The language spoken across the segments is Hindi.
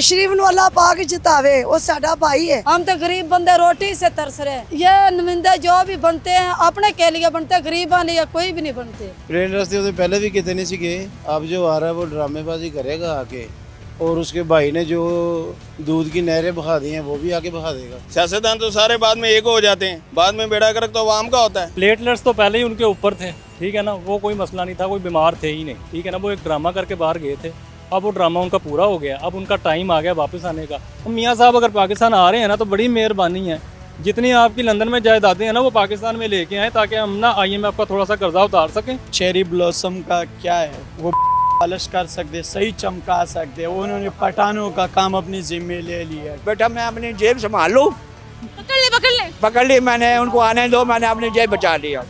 माशरीफ ਨੂੰ अल्लाह पाक जितावे, वो साडा भाई है। हम तो गरीब बंदे रोटी से तरस रहे हैं। ये नुमाइंदे जो भी बनते हैं अपने के लिए बनते हैं, गरीबों लिए कोई भी नहीं बनते। ट्रेन रास्ते से पहले भी कितने नहीं सीखे, अब जो आ रहा है वो ड्रामेबाजी करेगा आके, और उसके भाई ने जो दूध की नहरें बहा दी हैं वो भी आके बहा देगा। सियासतदान तो सारे बाद में एक हो जाते हैं, बाद में बेड़ा गर्क तो आवाम का होता है। प्लेटलेट्स तो पहले ही उनके ऊपर थे, ठीक है ना, वो कोई मसला नहीं था, कोई बीमार थे ही नहीं, ठीक है ना। वो एक ड्रामा करके बाहर गए थे, अब वो ड्रामा उनका पूरा हो गया, अब उनका टाइम आ गया वापस आने का। तो मियाँ साहब अगर पाकिस्तान आ रहे हैं ना तो बड़ी मेहरबानी है, जितनी आपकी लंदन में जायदादें हैं ना वो पाकिस्तान में लेके आए ताकि हम ना IMF का थोड़ा सा कर्जा उतार सकें। चेरी ब्लॉसम का क्या है, वो पॉलिश कर सकते, सही चमका सकते, उन्होंने पठानों का काम अपनी जिम्मे ले लिया। बेटा मैं अपनी जेब संभाल लूं, पकड़ ली मैंने, उनको आने दो, मैंने अपनी जेब बचा लिया।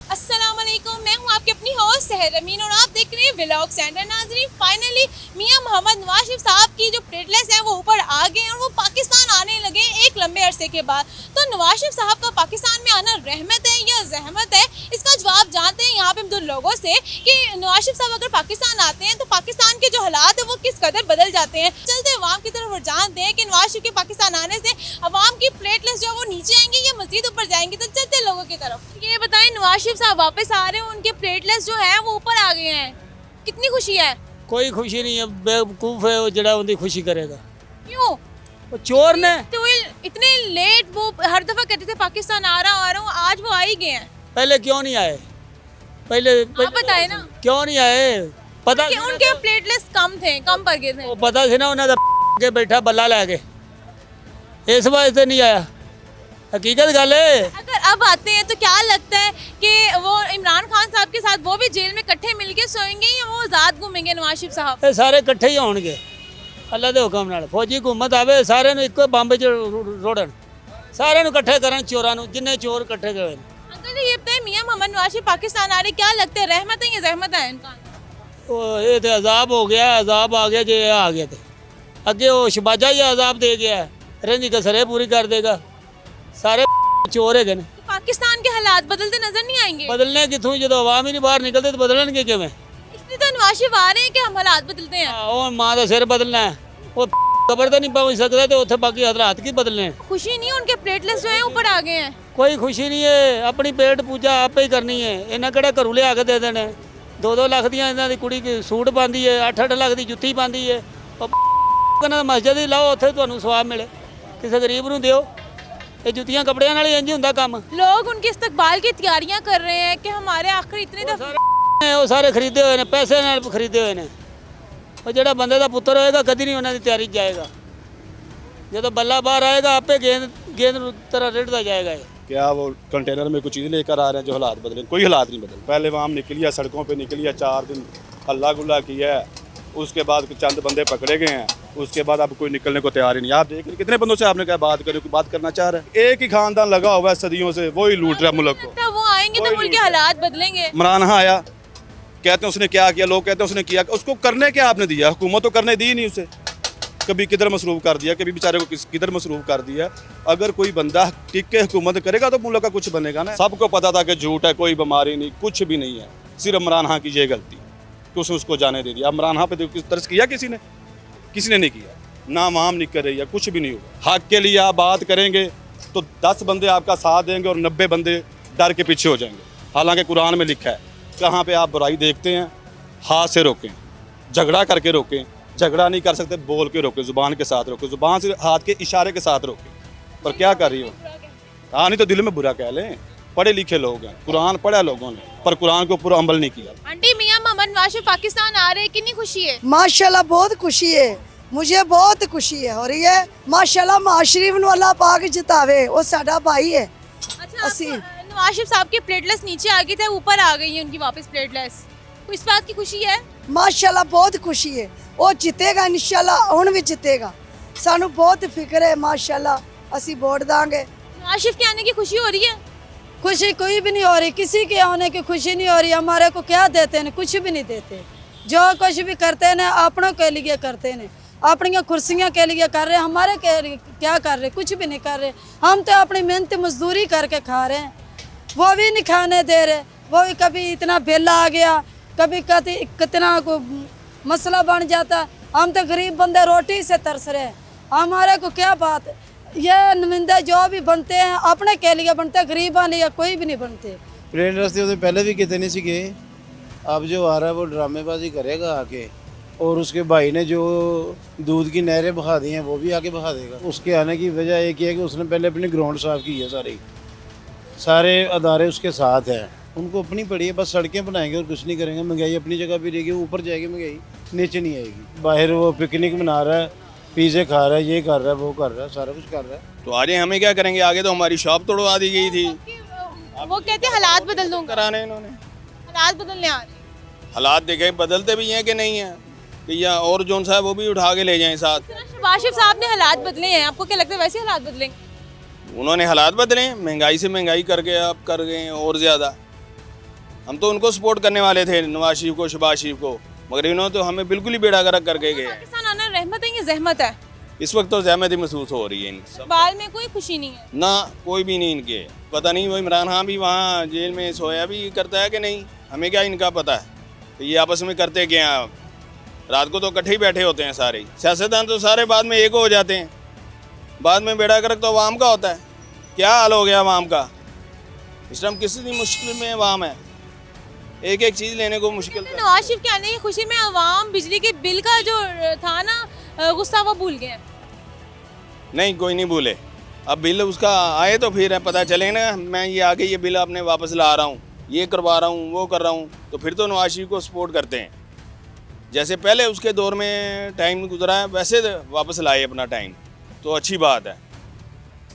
अस्सलाम वालेकुम, मैं हूं आपकी अपनी होस्ट सहर अमीन और आप देख रहे हैं व्लॉग सेंटर। नाज़रीन, फाइनली मियां मोहम्मद नवाज शरीफ साहब की जो प्लेटलेट्स हैं वो ऊपर आ गए और वो पाकिस्तान आने लगे एक लंबे अरसे के बाद। तो नवाज शरीफ साहब का पाकिस्तान में आना रहमत है या जहमत है, इसका जवाब जानते हैं यहाँ पे हम दो लोगों से कि नवाज शरीफ साहब अगर पाकिस्तान आते हैं तो पाकिस्तान के जो हालात है वो किस कदर बदल जाते हैं। चलते अवाम की तरफ जानते हैं कि नवाज शरीफ के पाकिस्तान आने से अवाम की प्लेटलेट्स जो वो नीचे आएंगे या मजीद ऊपर जाएंगे। तो चलते लोगों की तरफ। ये बताएं, नवाज शरीफ साहब वापस आ रहे हैं, उनके प्लेटलेट्स जो है वो ऊपर आ गए हैं, कितनी खुशी है? कोई खुशी नहीं है, बेवकूफ़ है वो जड़ा उनकी खुशी करेगा। क्यों? वो चोर ने तो इतने लेट वो हर दफा कहते थे पाकिस्तान आ रहा हूँ, आज वो आ ही गए हैं। पहले क्यों नहीं आए? पहले आप बताए ना क्यों नहीं आए? पता उनके प्लेटलेट्स कम थे, कम पड़ गए थे। वो पता थी ना उन्हें के बैठा बल्ला लैके, इस वजह से नहीं आया। हकीकत गल है। अगर अब आते हैं तो क्या लगता है कि वो इमरान खान साहब के साथ वो भी जेल में इकट्ठे मिलके सोएंगे या वो आज़ाद घूमेंगे नवाज शरीफ साहब? ये सारे इकट्ठे ही होंगे अल्लाह के हुक्म नाल। फौजी हुकूमत आवे, सारे नु इक्को बंब च रोड़न, सारे नु इकट्ठे करन, चोरां नु, जिन्ने चोर इकट्ठे गए। अंकल जी ये बताएं, मियां मोहम्मद नवाज शरीफ पाकिस्तान आ रहे, क्या लगता है रहमत है या जहमत है इनका? ये तो अजाब हो गया, अजाब आ गया जो आ गया। थे अगे वो शबाजा ही अजाब दे गया, रेंजी कसरे पूरी कर देगा। सारे चोर है। तो पाकिस्तान के हालात बदलते नजर नहीं आएंगे? बदलने कितों, जो अवाम ही नहीं बाहर निकलते तो बदलने किवें? इसलिए तो नवाज शरीफ आ रहे हैं कि हम हालात बदलते हैं। वो माँ का सिर बदलना है, वो कबर तो नहीं पहुँच सकता, तो उत्थे बाकी हालात की बदलने। खुशी नहीं, उनके प्लेटलेट्स जो हैं ऊपर आ गए हैं। कोई खुशी नहीं है, अपनी पेट पूजा आप ही करनी है। इन्हें किहड़ा घरों लिया के दे देने? 2-2 लाख दी इन्हां दी कुड़ी सूट पाती है, 8-8 लाख की जुत्ती पाती है। मस्जिद ही लाओ, उत्थे तुहानूं सवाब मिले, किसी गरीब नूं दिओ। ये जुतियां कपड़ियां नाल इंज हुंदा काम। लोग उनके इस्तकबाल की तैयारियां कर रहे हैं कि हमारे आखिर इतने वो सारे खरीदे हुए ने, पैसे नाल खरीदे हुए ने। वो जिहड़ा बंदे दा पुत्तर होएगा कदी नहीं उन्हां दी तैयारी जाएगा। जदों बल्ला बाहर आएगा आपे गेंद तरह रेड़ता जाएगा। क्या वो कंटेनर में कुछ चीज़ लेकर आ रहे हैं जो हालात बदले? कोई हालात नहीं बदले। पहले वहाँ निकली है, सड़कों पे निकली है, 4 दिन हल्ला गुल्ला किया है, उसके बाद चंद बंदे पकड़े गए हैं, उसके बाद अब कोई निकलने को तैयार ही नहीं। आप देख रहे कितने बंदों से आपने क्या बात करना चाह रहे हैं? एक ही खानदान लगा हुआ है सदियों से, वही लूट रहा है मुल्क को। वो आएंगे तो मुल्क के हालात बदलेंगे। इमरान खान आया, कहते हैं उसने क्या किया, लोग कहते हैं उसने किया, उसको करने क्या आपने दिया? हुकूमत तो करने दी नहीं उसे, कभी किधर मसरूफ़ कर दिया, कभी बेचारे को किधर मसरूफ़ कर दिया। अगर कोई बंदा टिक के हुकूमत करेगा तो मुल्क का कुछ बनेगा ना। सबको पता था कि झूठ है, कोई बीमारी नहीं, कुछ भी नहीं है, सिर्फ इमरान खान की ये गलती कि उसने उसको जाने दे दिया। इमरान खान पे किस तरह किया किसी ने नहीं किया, ना आवाम नहीं कर रही है, कुछ भी नहीं हुआ। हक के लिए आप बात करेंगे तो 10 बंदे आपका साथ देंगे और 90 बंदे डर के पीछे हो जाएंगे। हालांकि कुरान में लिखा है, कहाँ पे आप बुराई देखते हैं हाथ से रोकें, झगड़ा करके रोकें। झगड़ा नहीं कर सकते, बोल के रोकें, ज़ुबान के साथ रोकें, ज़ुबान से हाथ के इशारे के साथ रोकें। पर क्या कर रही हो? हाँ, नहीं तो दिल में बुरा कह लें। पढ़े लिखे लोग हैं, कुरान पढ़ा लोगों ने, पर कुरान के ऊपर अमल नहीं किया। आंटी, मियां मोहम्मद नवाज शरीफ पाकिस्तान आ रहे हैं, कितनी खुशी है? माशाल्लाह बहुत खुशी है, मुझे बहुत खुशी है। और ये माशाल्लाह माशरीफ ਨੂੰ अल्लाह पाक जितावे, वो साडा भाई है। अच्छा, नवाज शरीफ साहब के प्लेटलेट्स नीचे आ गए थे, ऊपर आ गई है उनकी वापस प्लेटलेट्स, इस बात की खुशी है? माशाल्लाह बहुत खुशी है, वो जितेगा इंशाल्लाह, हुण भी जितेगा। सानू बहुत फिक्र है, माशाल्लाह असी वोट दांगे। नवाज शरीफ के आने की खुशी हो रही है? खुशी कोई भी नहीं हो रही, किसी के आने की खुशी नहीं हो रही। हमारे को क्या देते हैं? कुछ भी नहीं देते। जो कुछ भी करते हैं अपनों के लिए करते हैं, अपनी कुर्सियाँ के लिए कर रहे हैं। हमारे के क्या कर रहे? कुछ भी नहीं कर रहे। हम तो अपनी मेहनत मजदूरी करके खा रहे हैं, वो भी नहीं खाने दे रहे। वो भी कभी इतना बिल आ गया, कभी कितना को मसला बन जाता, हम तो गरीब बंदे रोटी से तरस रहे हैं। हमारे को क्या बात है, ये नुमाइंदे जो भी बनते हैं अपने के लिए बनते हैं, गरीबों लिए कोई भी नहीं बनते। प्लेन रास्ते उससे पहले भी कितने नहीं सीखे, अब जो आ रहा है वो ड्रामेबाजी करेगा आके, और उसके भाई ने जो दूध की नहरें बहा दी हैं वो भी आके बहा देगा। उसके आने की वजह एक ही है कि उसने पहले अपनी ग्राउंड साफ की है, सारे अदारे उसके साथ हैं, उनको अपनी पड़ी है, बस सड़कें बनाएंगे और कुछ नहीं करेंगे। महंगाई अपनी जगह भी रहेगी, ऊपर जाएगी महंगाई, नीचे नहीं आएगी। बाहर वो पिकनिक मना रहा है, पिज़्ज़े खा रहा है, ये कर रहा है, वो कर रहा है, सारा कुछ कर रहा है। तो आगे हमें क्या करेंगे, आगे तो हमारी शॉप तोड़वा दी गई थी। वो कहते हैं हालात बदल दूंगा, कराने इन्होंने हालात बदलने आ रहे हैं। हालात देखे बदलते भी हैं कि नहीं है, कि या और जोन साहब वो भी उठा के ले जाएं साथ। शहबाज शरीफ साहब ने हालात बदले हैं, आपको क्या लगता है वैसे हालात बदलेंगे? उन्होंने हालात बदले हैं, महंगाई से महंगाई करके अब कर गए हैं और ज़्यादा। हम तो उनको सपोर्ट करने वाले थे, नवाज शरीफ को, शहबाज शरीफ को, मगर इन्होंने तो हमें बिल्कुल ही बेड़ा गर्क करके गए। पाकिस्तान आना रहमत है या जहमत है? इस वक्त तो जहमत ही महसूस हो रही है इन सब। बाल में कोई खुशी नहीं है ना, कोई भी नहीं इनके, पता नहीं वो इमरान खान भी वहाँ जेल में सोया भी करता है कि नहीं, हमें क्या इनका पता है। तो ये आपस में करते क्या, रात को तो इकट्ठे ही बैठे होते हैं सारे सियासतदान, तो सारे बाद में एक हो जाते हैं, बाद में बेड़ा गर्क तो अवाम का होता है। क्या हाल हो गया अवाम का, इस टाइम किसी मुश्किल में अवाम है, एक एक चीज़ लेने को मुश्किल। नवाज शरीफ के आने की खुशी में अवाम बिजली के बिल का जो था ना गुस्सा वो भूल गए। नहीं, कोई नहीं भूले, अब बिल उसका आए तो फिर पता चले ना, मैं ये आगे ये बिल अपने वापस ला रहा हूँ, ये करवा रहा हूँ, वो कर रहा हूँ, तो फिर तो नवाज शरीफ को सपोर्ट करते हैं। जैसे पहले उसके दौर में टाइम गुजरा है वैसे वापस लाए अपना टाइम, तो अच्छी बात है।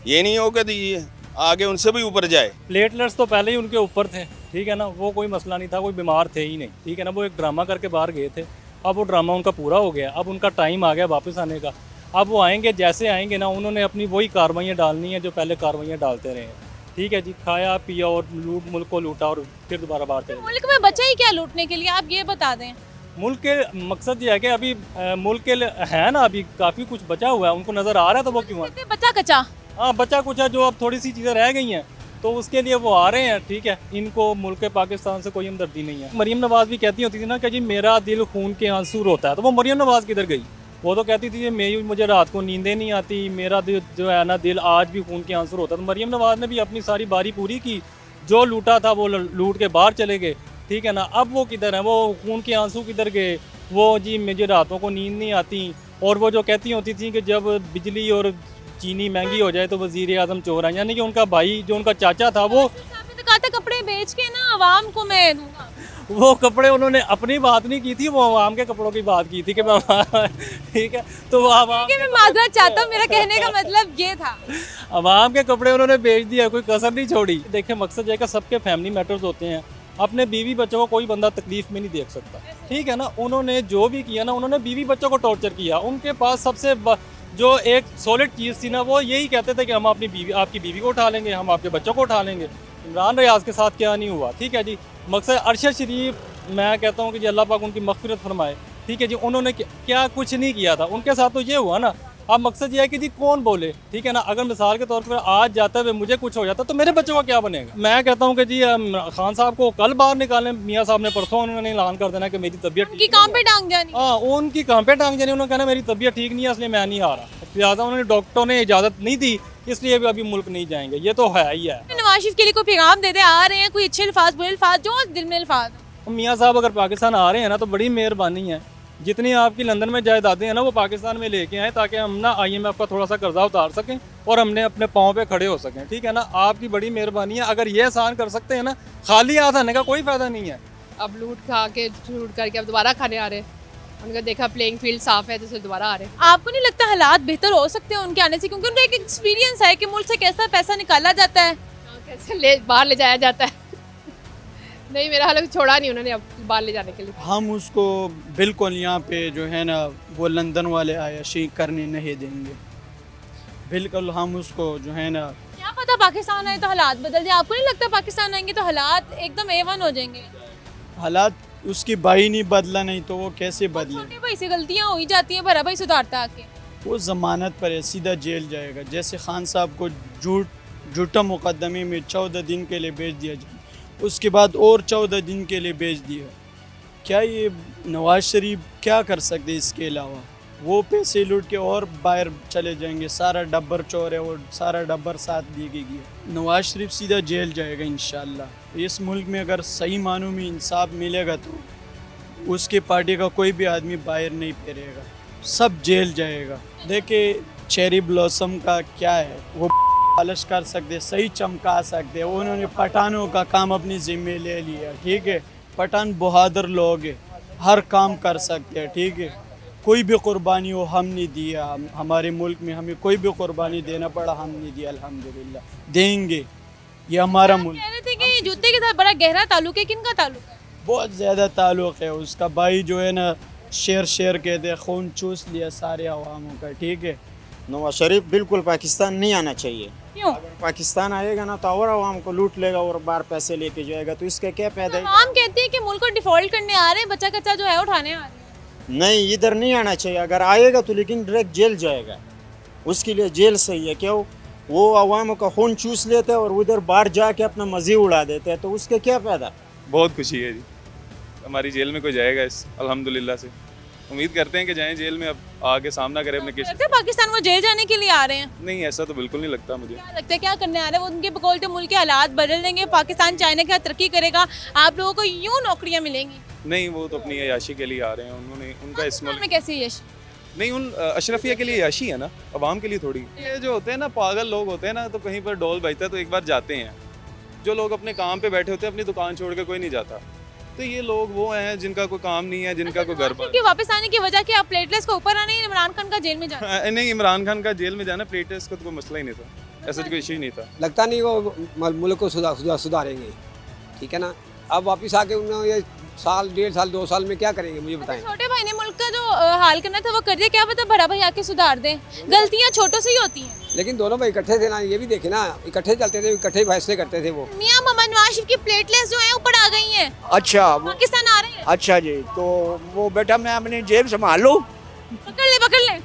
ये नहीं हो कि आगे उनसे भी ऊपर जाए। प्लेटलेट्स तो पहले ही उनके ऊपर थे, ठीक है ना, वो कोई मसला नहीं था, कोई बीमार थे ही नहीं, ठीक है ना। वो एक ड्रामा करके बाहर गए थे, अब वो ड्रामा उनका पूरा हो गया, अब उनका टाइम आ गया वापस आने का। अब वो आएंगे, जैसे आएंगे ना, उन्होंने अपनी वही कार्रवाइयाँ डालनी है जो पहले कार्रवाइयाँ डालते रहे हैं, ठीक है जी। खाया पिया और मुल्क को लूटा और फिर दोबारा बाहर चले। मुल्क में बचा ही क्या लूटने के लिए, आप ये बता दें। मुल्क के मकसद ये है कि अभी मुल्क के है ना, अभी काफ़ी कुछ बचा हुआ है, उनको नज़र आ रहा है, तो वो क्यों है? बचा कचा, हाँ बचा कुछ है, जो अब थोड़ी सी चीज़ें रह गई हैं तो उसके लिए वो आ रहे हैं, ठीक है। इनको मुल्क पाकिस्तान से कोई हमदर्दी नहीं है। मरीम नवाज़ भी कहती होती थी ना कि जी मेरा दिल खून के आंसू रोता है, तो वो मरीम नवाज़ किधर गई? वो तो कहती थी मुझे रात को नींदें नहीं आती, मेरा दिल जो है ना, दिल आज भी खून के आंसू रोता है। तो मरीम नवाज़ ने भी अपनी सारी बारी पूरी की, जो लूटा था वो लूट के बाहर चले गए, ठीक है ना। अब वो किधर हैं, वो खून के आंसू किधर गए? वो जी मुझे रातों को नींद नहीं आती, और वो जो कहती होती थी कि जब बिजली और चीनी महंगी हो जाए तो वज़ीर आज़म चोर हैं, यानी कि उनका भाई जो उनका चाचा था वो कहा था कपड़े बेच के ना अवाम को मैं दूंगा। वो कपड़े उन्होंने अपनी बात नहीं की थी, वो अवाम के कपड़ों की बात की थी कि मैं ठीक है। तो वो अवाम मैं माजरत चाहता हूँ, मेरा कहने का मतलब ये था, अवाम के कपड़े उन्होंने बेच दिया, कोई कसर नहीं छोड़ी। देखिए मकसद है कि सबके फैमिली मैटर्स होते हैं, अपने बीवी बच्चों को कोई बंदा तकलीफ में नहीं देख सकता, ठीक है ना। उन्होंने जो भी किया ना, उन्होंने बीवी बच्चों को टॉर्चर किया। उनके पास सबसे जो एक सॉलिड चीज़ थी ना, वो यही कहते थे कि हम अपनी बीवी, आपकी बीवी को उठा लेंगे, हम आपके बच्चों को उठा लेंगे। इमरान रियाज के साथ क्या नहीं हुआ, ठीक है जी। मकसद अरशद शरीफ, मैं कहता हूँ कि जी अल्लाह पाक उनकी मग़फ़िरत फरमाए, ठीक है जी। उन्होंने क्या कुछ नहीं किया था, उनके साथ तो ये हुआ ना। अब मकसद ये है कि जी कौन बोले, ठीक है ना। अगर मिसाल के तौर पर आज जाता है मुझे कुछ हो जाता तो मेरे बच्चों का क्या बनेगा? मैं कहता हूँ कि जी खान साहब को कल बाहर निकालें, मियाँ साहब ने परसों उन्होंने ऐलान कर देना कि मेरी तबीयत उनकी काम पे टांग जानी। हाँ, उनकी काम पे टांग जानी। उन्होंने कहना मेरी तबीयत ठीक नहीं है इसलिए मैं नहीं आ रहा, लिहाजा उन्होंने डॉक्टरों ने इजाज़त नहीं दी, इसलिए अभी मुल्क नहीं जाएंगे। ये तो है ही है। नवाज शरीफ के लिए कोई पैगाम देते आ रहे हैं, कोई अच्छे अल्फाज, बुरे अल्फाज, जो दिल में अल्फाज? मियाँ साहब अगर पाकिस्तान आ रहे हैं ना तो बड़ी मेहरबानी है, जितनी आपकी लंदन में जायदादें हैं ना वो पाकिस्तान में लेके आए, ताकि हम ना IMF का थोड़ा सा कर्जा उतार सकें और हमने अपने पाँव पे खड़े हो सकें, ठीक है ना। आपकी बड़ी मेहरबानी है, अगर ये आसान कर सकते हैं ना, खाली हाथ आने का कोई फ़ायदा नहीं है। अब लूट खा के लूट करके अब दोबारा खाने आ रहे हैं, उनका देखा प्लेइंग फील्ड साफ है तो दोबारा आ रहे हैं। आपको नहीं लगता हालात बेहतर हो सकते हैं उनके आने से, क्योंकि उनका एक एक्सपीरियंस है कि मुल्क से कैसा पैसा निकाला जाता है, कैसे बाहर ले जाया जाता है। नहीं, मेरा हाल छोड़ा नहीं उन्होंने अब बाहर ले जाने के लिए। हम उसको बिल्कुल यहाँ पे जो है ना, वो लंदन वाले आयाशी करने नहीं देंगे, बिल्कुल। हम उसको जो है ना, क्या पता पाकिस्तान आए तो हालात बदल जाए। आपको नहीं लगता पाकिस्तान आएंगे तो हालात एकदम A1 हो जाएंगे? हालात उसकी भाई नहीं बदला, नहीं तो वो कैसे बदले? छोटे भाई से गलतियाँ हो ही जाती हैं, बड़ा भाई सुधारता आके। वो ज़मानत पर है, सीधा जेल जाएगा। जैसे खान साहब को झूठा मुकदमे में 14 दिन के लिए भेज दिया जाए, उसके बाद और 14 दिन के लिए भेज दिया, क्या ये नवाज शरीफ क्या कर सकते इसके अलावा? वो पैसे लूट के और बाहर चले जाएंगे, सारा डब्बर चोर है, वो सारा डब्बर साथ देगी। नवाज शरीफ सीधा जेल जाएगा इंशाल्लाह। इस मुल्क में अगर सही मानों में इंसाफ मिलेगा तो उसके पार्टी का कोई भी आदमी बाहर नहीं फिरेगा, सब जेल जाएगा। देखिए चेरी ब्लॉसम का क्या है, वो पालिश कर सकते, सही चमका सकते। उन्होंने पठानों का काम अपनी जिम्मे ले लिया, ठीक है। पठान बहादुर लोग हैं, हर काम कर सकते हैं, ठीक है। कोई भी कुर्बानी हो हम नहीं दिया, हमारे मुल्क में हमें कोई भी कुर्बानी देना पड़ा हम नहीं दिया, अल्हम्दुलिल्लाह देंगे, ये हमारा मुल्क। कह रहे थे कि जूते के साथ बड़ा गहरा ताल्लुक है, किनका ताल्लुक है? बहुत ज़्यादा ताल्लुक़ है, उसका भाई जो है ना शेर कहते हैं, खून चूस लिया सारे अवामों का, ठीक है। नवाज शरीफ बिल्कुल पाकिस्तान नहीं आना चाहिए। क्यों? अगर पाकिस्तान आएगा ना तो और आवाम को लूट लेगा और बाहर पैसे लेके जाएगा, तो इसका क्या फायदा है? हम कहते हैं कि मुल्क को डिफॉल्ट करने आ रहे हैं, बच्चा कच्चा जो है उठाने आ रहे हैं। नहीं, इधर नहीं आना चाहिए। अगर आएगा तो लेकिन डायरेक्ट जेल जाएगा, उसके लिए जेल सही है। क्यों? वो आवाम का खून चूस लेते हैं और उधर बाहर जाके अपना मज़े उड़ा देते हैं, तो उसका क्या फ़ायदा? बहुत खुशी है जी, हमारी जेल में कोई जाएगा इस अल्हम्दुलिल्लाह से। उम्मीद करते हैं कि जाएं जेल में, अब आके सामना करें अपने केस। पाकिस्तान वो जेल जाने के लिए आ रहे हैं? नहीं, ऐसा तो बिल्कुल नहीं लगता मुझे। क्या लगता है क्या करने आ रहे हैं वो? उनके बकौलते मुल्क के हालात बदल देंगे, पाकिस्तान चाइना के साथ तरक्की करेगा, आप लोगों को यूं नौकरियां मिलेंगी? नहीं, वो तो अपनी अयाशी के लिए आ रहे हैं, उन्होंने उनका इस मुल्क में कैसी यश? नहीं, उन अशरफिया के लिए अयाशी है ना, अवाम के लिए थोड़ी। ये जो होते हैं ना पागल लोग होते हैं ना, तो कहीं पर डोल बजता है तो एक बार जाते हैं। जो लोग अपने काम पे बैठे होते हैं, अपनी दुकान छोड़ के कोई नहीं जाता। तो ये लोग वो हैं जिनका कोई काम नहीं है, जिनका कोई घर पर। वापस आने की वजह क्या? प्लेटलेस को ऊपर आने, इमरान खान का जेल में जाना? नहीं, इमरान खान का जेल में जाना प्लेटलेस का तो कोई मसला ही नहीं था, ऐसा कोई इशू ही नहीं था। लगता नहीं वो मुल्क को सुधारेंगे, ठीक है ना। अब वापस आके उन्होंने ये साल, 1.5 साल, 2 साल में क्या करेंगे मुझे बताएं। छोटे भाई ने मुल्क का जो हाल करना था वो कर दिया, क्या पता बड़ा भाई आके सुधार दे। गलतियां छोटों से ही होती हैं। लेकिन दोनों भाई इकट्ठे थे ना, ये भी देखे ना, इकट्ठे चलते थे, इकट्ठे फैसले करते थे वो। मियां मोहम्मद नवाज शरीफ की प्लेटलेस जो है ऊपर आ गई हैं। अच्छा, पाकिस्तान आ रहे हैं। अच्छा जी, तो वो बेटा मैं अपनी जेब संभाल लूं।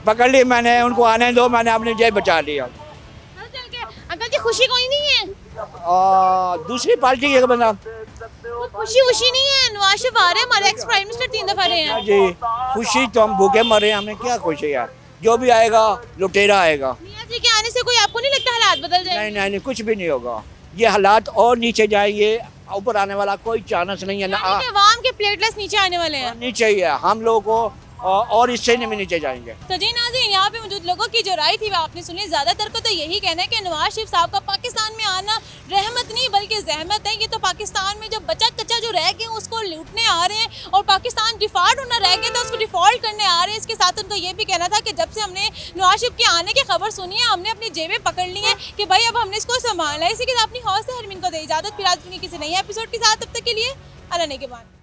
पकड़ ले मैंने उनको आने दो, मैंने अपनी जेब बचा लिया। अंकल जी खुशी कोई नहीं है? दूसरी पार्टी है बंदा, खुशी वुशी नहीं है। नवाज शरीफ आ रहे हैं, हमारे एक्स प्राइम मिनिस्टर 3 दफा रहे हैं। जी खुशी तो हम भूखे मरे, हमें क्या खुशी यार, जो भी आएगा लुटेरा आएगा। मियां जी के आने से कोई आपको नहीं लगता हालात बदल जाएंगे? नहीं, कुछ भी नहीं होगा, ये हालात और नीचे जाएंगे, ऊपर आने वाला कोई चांस नहीं है ना। अवाम के प्लेटलेस नीचे आने वाले हैं। नीचे ही है, हम लोगों को और इससे नहीं नीचे जाएंगे। तो जी नाज़रीन, यहाँ पे मौजूद लोगों की जो राय थी वो आपने सुनी। ज़्यादातर को तो यही कहना है कि नवाज शरीफ साहब का पाकिस्तान में आना रहमत नहीं बल्कि जहमत है। ये तो पाकिस्तान में जो बचा कच्चा जो रह गए उसको लूटने आ रहे हैं और पाकिस्तान डिफॉल्ट होना रह गया था उसको डिफॉल्ट करने आ रहे हैं। इसके साथ उनको ये भी कहना था कि जब से हमने नवाज शरीफ के आने की खबर सुनी है हमने अपनी जेबें पकड़ ली हैं कि भाई अब हमने इसको संभालना है। इसी के साथ अपनी हौसला हरमीन को दे इजाज़त, फिर आज किसी नए एपिसोड के साथ, तब तक के लिए अल्लाह ने के बाद।